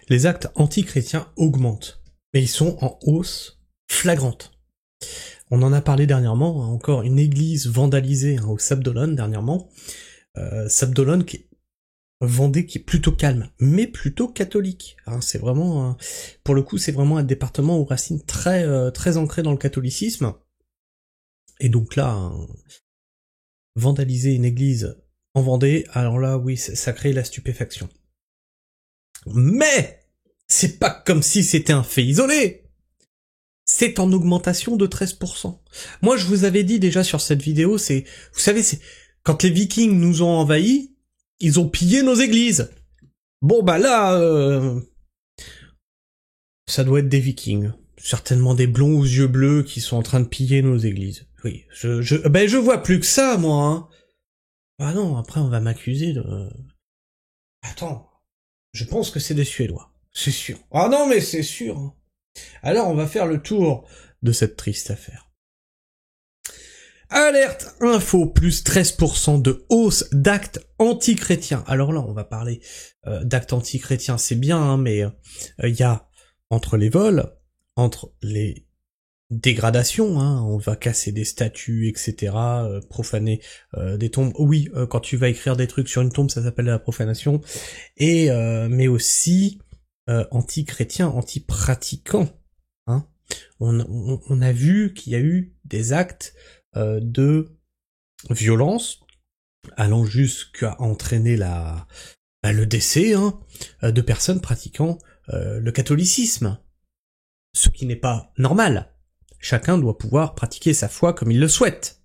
Les actes anti-chrétiens augmentent, mais ils sont en hausse flagrante. On en a parlé dernièrement, encore une église vandalisée au Sable d'Olonne dernièrement. Sable d'Olonne qui est Vendée qui est plutôt calme, mais plutôt catholique. C'est vraiment, pour le coup, c'est vraiment un département aux racines très ancrées dans le catholicisme. Et donc là, vandaliser une église en Vendée, alors là, oui, ça crée la stupéfaction. Mais c'est pas comme si c'était un fait isolé. C'est en augmentation de 13%. Moi, je vous avais dit déjà sur cette vidéo, vous savez, c'est quand les Vikings nous ont envahis, ils ont pillé nos églises. Bon bah là, ça doit être des Vikings, certainement des blonds aux yeux bleus qui sont en train de piller nos églises. Oui, je vois plus que ça, moi. Ah non, après on va m'accuser de. Attends, je pense que c'est des Suédois, c'est sûr. Ah non mais c'est sûr. Alors on va faire le tour de cette triste affaire. Alerte info, plus 13% de hausse d'actes anti-chrétiens. Alors là, on va parler d'actes anti-chrétiens, c'est bien, mais il y a entre les vols, entre les dégradations, on va casser des statues, etc., profaner des tombes. Oui, quand tu vas écrire des trucs sur une tombe, ça s'appelle la profanation. Et mais aussi anti-chrétiens, anti-pratiquants. On a vu qu'il y a eu des actes de violence allant jusqu'à entraîner le décès de personnes pratiquant le catholicisme, ce qui n'est pas normal. Chacun doit pouvoir pratiquer sa foi comme il le souhaite.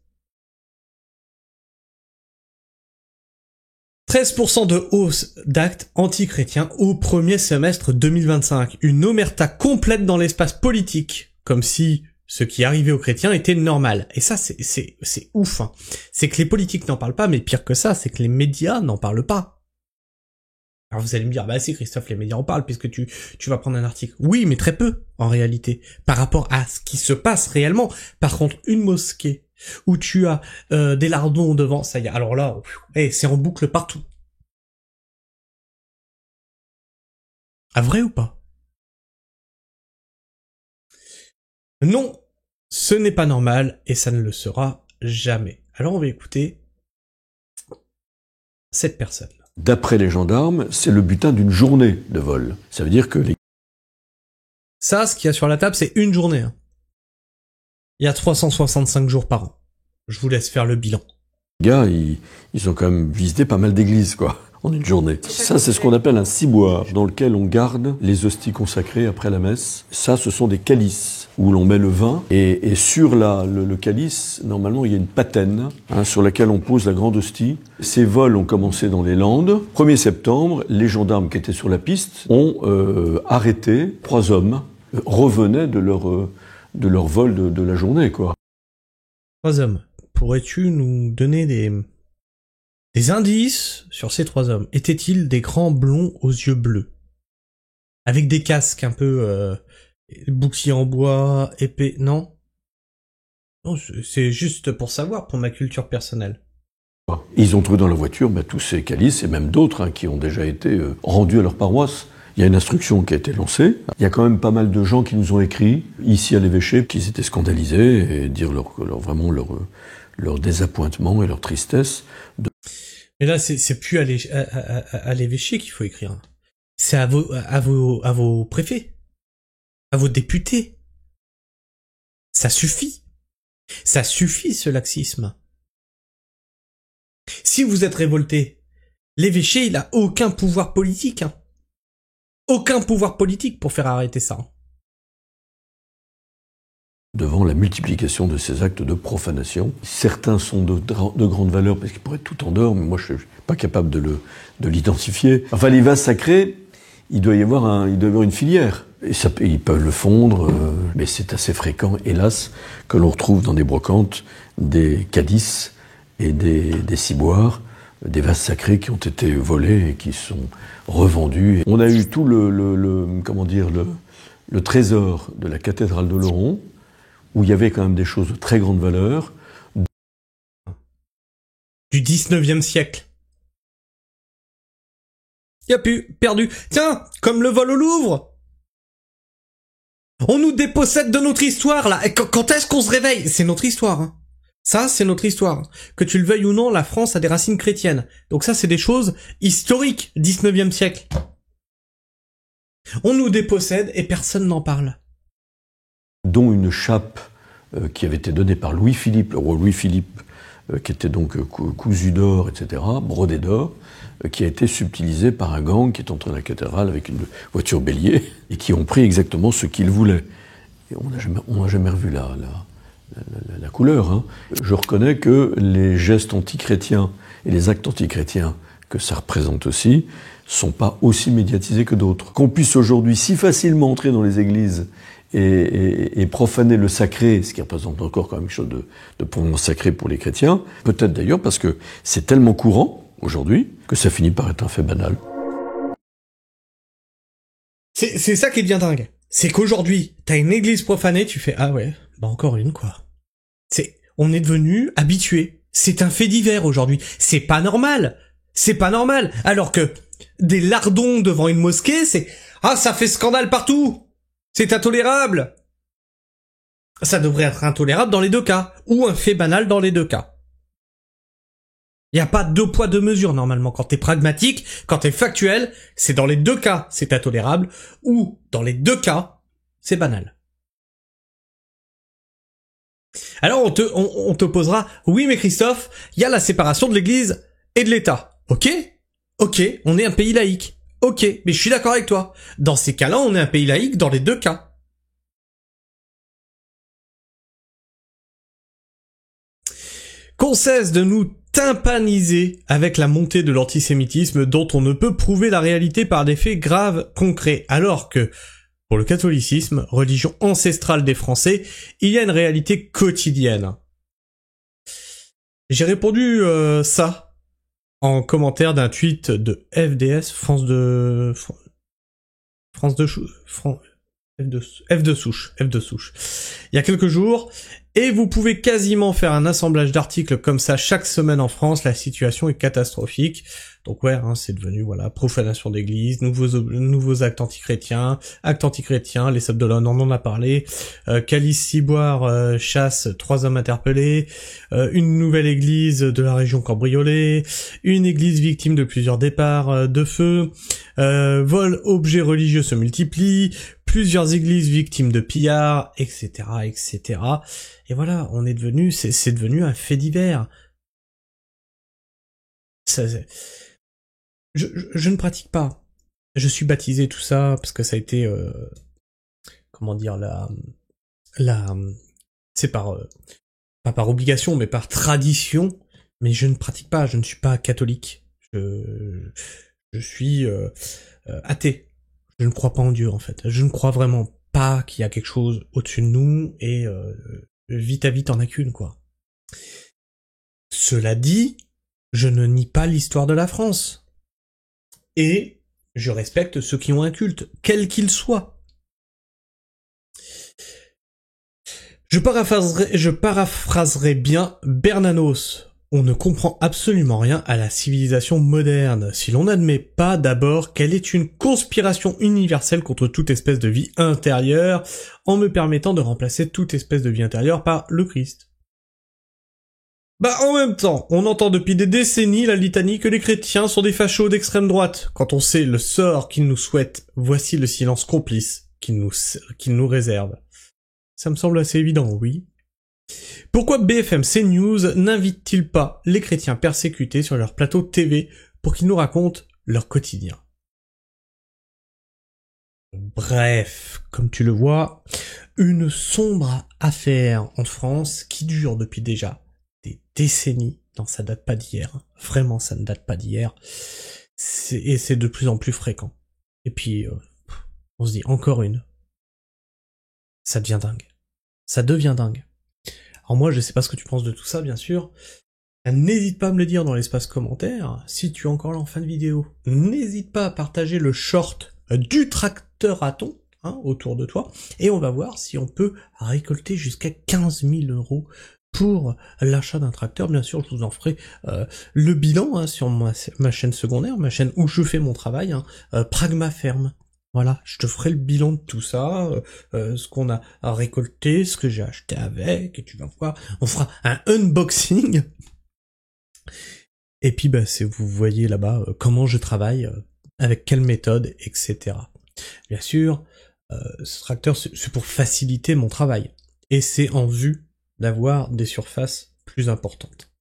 13% de hausse d'actes anti-chrétiens au premier semestre 2025. Une omerta complète dans l'espace politique, comme si ce qui arrivait aux chrétiens était normal. Et ça, c'est ouf. C'est que les politiques n'en parlent pas, mais pire que ça, c'est que les médias n'en parlent pas. Alors vous allez me dire, bah si Christophe, les médias en parlent, puisque tu vas prendre un article. Oui, mais très peu, en réalité, par rapport à ce qui se passe réellement. Par contre, une mosquée où tu as des lardons devant, ça y est, alors là, c'est en boucle partout. Ah, vrai ou pas? Non, ce n'est pas normal et ça ne le sera jamais. Alors on va écouter cette personne. D'après les gendarmes, c'est le butin d'une journée de vol. Ça veut dire que Ça, ce qu'il y a sur la table, c'est une journée. Il y a 365 jours par an. Je vous laisse faire le bilan. Les gars, ils ont quand même visité pas mal d'églises, quoi, en une journée. Ça, c'est ce qu'on appelle un ciboire, dans lequel on garde les hosties consacrées après la messe. Ça, ce sont des calices, où l'on met le vin, et sur le calice, normalement, il y a une patène, sur laquelle on pose la grande hostie. Ces vols ont commencé dans les Landes. 1er septembre, les gendarmes qui étaient sur la piste ont arrêté 3 hommes, revenaient de leur vol de la journée, quoi. 3 hommes. Pourrais-tu nous donner des indices sur ces 3 hommes? Étaient-ils des grands blonds aux yeux bleus? Avec des casques un peu boucliers en bois, épais, non? Non, c'est juste pour savoir, pour ma culture personnelle. Ils ont trouvé dans la voiture tous ces calices et même d'autres qui ont déjà été rendus à leur paroisse. Il y a une instruction qui a été lancée. Il y a quand même pas mal de gens qui nous ont écrit, ici à l'évêché, qui s'étaient scandalisés et dire vraiment leur désappointement et leur tristesse. Mais là, c'est plus à l'évêché qu'il faut écrire. C'est à vos préfets, à vos députés. Ça suffit. Ça suffit, ce laxisme. Si vous êtes révolté, l'évêché, il a aucun pouvoir politique. Aucun pouvoir politique pour faire arrêter ça. Devant la multiplication de ces actes de profanation, certains sont de grande valeur parce qu'ils pourraient être tout en dehors, mais moi je ne suis pas capable de l'identifier. Enfin, les vases sacrés, il doit y avoir une filière. Et ils peuvent le fondre, mais c'est assez fréquent, hélas, que l'on retrouve dans des brocantes des calices et des ciboires, des vases sacrés qui ont été volés et qui sont revendus. On a eu tout le trésor de la cathédrale d'Oloron, où il y avait quand même des choses de très grande valeur. Du 19e siècle. Y a plus, perdu. Tiens, comme le vol au Louvre. On nous dépossède de notre histoire, là. Et quand est-ce qu'on se réveille? C'est notre histoire, hein. Ça, c'est notre histoire. Que tu le veuilles ou non, la France a des racines chrétiennes. Donc ça, c'est des choses historiques, 19e siècle. On nous dépossède et personne n'en parle. Dont une chape qui avait été donnée par Louis-Philippe, le roi Louis-Philippe, qui était donc cousu d'or, etc., brodé d'or, qui a été subtilisé par un gang qui est entré dans la cathédrale avec une voiture bélier, et qui ont pris exactement ce qu'ils voulaient. Et on n'a jamais revu la couleur. Hein. Je reconnais que les gestes antichrétiens et les actes antichrétiens que ça représente aussi sont pas aussi médiatisés que d'autres. Qu'on puisse aujourd'hui si facilement entrer dans les églises et profaner le sacré, ce qui représente encore quand même quelque chose de profondément sacré pour les chrétiens, peut-être d'ailleurs parce que c'est tellement courant aujourd'hui que ça finit par être un fait banal. C'est ça qui devient dingue. C'est qu'aujourd'hui, t'as une église profanée, tu fais ah ouais, bah encore une quoi. On est devenu habitué. C'est un fait divers aujourd'hui. C'est pas normal. C'est pas normal. Alors que des lardons devant une mosquée, ah ça fait scandale partout. C'est intolérable. Ça devrait être intolérable dans les deux cas, ou un fait banal dans les deux cas. Il n'y a pas deux poids deux mesures normalement. Quand t'es pragmatique, quand t'es factuel, c'est dans les deux cas c'est intolérable, ou dans les deux cas c'est banal. Alors on te posera, oui mais Christophe, il y a la séparation de l'Église et de l'État. Ok, on est un pays laïque. Ok, mais je suis d'accord avec toi. Dans ces cas-là, on est un pays laïque dans les deux cas. Qu'on cesse de nous tympaniser avec la montée de l'antisémitisme dont on ne peut prouver la réalité par des faits graves concrets, alors que, pour le catholicisme, religion ancestrale des Français, il y a une réalité quotidienne. J'ai répondu ça en commentaire d'un tweet de FDS, F de souche, il y a quelques jours, et vous pouvez quasiment faire un assemblage d'articles comme ça chaque semaine en France, la situation est catastrophique. Donc ouais, hein, c'est devenu, voilà, profanation d'église, nouveaux actes antichrétiens, les Sables d'Olonne, on en a parlé, Calice Ciboire chasse 3 hommes interpellés, une nouvelle église de la région cambriolée, une église victime de plusieurs départs de feu, vol objets religieux se multiplient, plusieurs églises victimes de pillards, etc., etc. Et voilà, c'est devenu un fait divers. Je ne pratique pas. Je suis baptisé tout ça parce que ça a été, c'est pas par obligation, mais par tradition. Mais je ne pratique pas. Je ne suis pas catholique. Je suis athée. Je ne crois pas en Dieu en fait. Je ne crois vraiment pas qu'il y a quelque chose au-dessus de nous et vite à vite en a qu'une quoi. Cela dit, je ne nie pas l'histoire de la France. Et je respecte ceux qui ont un culte, quel qu'il soit. Je paraphraserai bien Bernanos. On ne comprend absolument rien à la civilisation moderne si l'on n'admet pas d'abord qu'elle est une conspiration universelle contre toute espèce de vie intérieure, en me permettant de remplacer toute espèce de vie intérieure par le Christ. En même temps, on entend depuis des décennies la litanie que les chrétiens sont des fachos d'extrême droite. Quand on sait le sort qu'ils nous souhaitent, voici le silence complice qu'ils nous réservent. Ça me semble assez évident, oui. Pourquoi BFM CNews n'invite-t-il pas les chrétiens persécutés sur leur plateau TV pour qu'ils nous racontent leur quotidien? Bref, comme tu le vois, une sombre affaire en France qui dure depuis déjà des décennies. Non, ça date pas d'hier. Vraiment, ça ne date pas d'hier. Et c'est de plus en plus fréquent. Et puis, on se dit encore une. Ça devient dingue. Ça devient dingue. Alors moi, je sais pas ce que tu penses de tout ça, bien sûr. N'hésite pas à me le dire dans l'espace commentaire. Si tu es encore là en fin de vidéo, n'hésite pas à partager le short du tracteur à thon autour de toi. Et on va voir si on peut récolter jusqu'à 15 000 € pour l'achat d'un tracteur. Bien sûr, je vous en ferai le bilan hein, sur ma chaîne secondaire, ma chaîne où je fais mon travail, hein, Pragma Ferme. Voilà, je te ferai le bilan de tout ça, ce qu'on a récolté, ce que j'ai acheté avec, et tu vas voir, on fera un unboxing. Et puis, bah, vous voyez là-bas comment je travaille, avec quelle méthode, etc. Bien sûr, ce tracteur, c'est pour faciliter mon travail. Et c'est en vue d'avoir des surfaces plus importantes.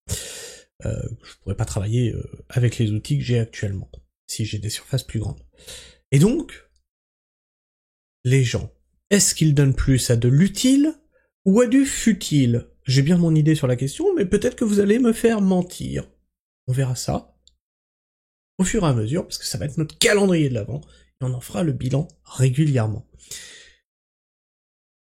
Je pourrais pas travailler avec les outils que j'ai actuellement, si j'ai des surfaces plus grandes. Et donc, les gens, est-ce qu'ils donnent plus à de l'utile ou à du futile? J'ai bien mon idée sur la question, mais peut-être que vous allez me faire mentir. On verra ça au fur et à mesure, parce que ça va être notre calendrier de l'Avent, et on en fera le bilan régulièrement.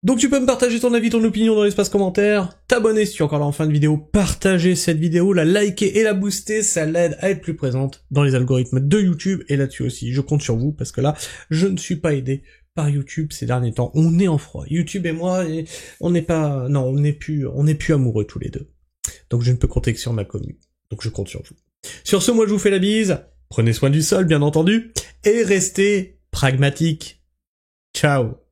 Donc tu peux me partager ton avis, ton opinion dans l'espace commentaire, t'abonner si tu es encore là en fin de vidéo, partager cette vidéo, la liker et la booster, ça l'aide à être plus présente dans les algorithmes de YouTube, et là-dessus aussi, je compte sur vous, parce que là, je ne suis pas aidé par YouTube ces derniers temps, on est en froid. YouTube et moi, on n'est pas, non, on n'est plus amoureux tous les deux. Donc je ne peux compter que sur ma commune. Donc je compte sur vous. Sur ce, moi je vous fais la bise, prenez soin du sol bien entendu, et restez pragmatiques. Ciao.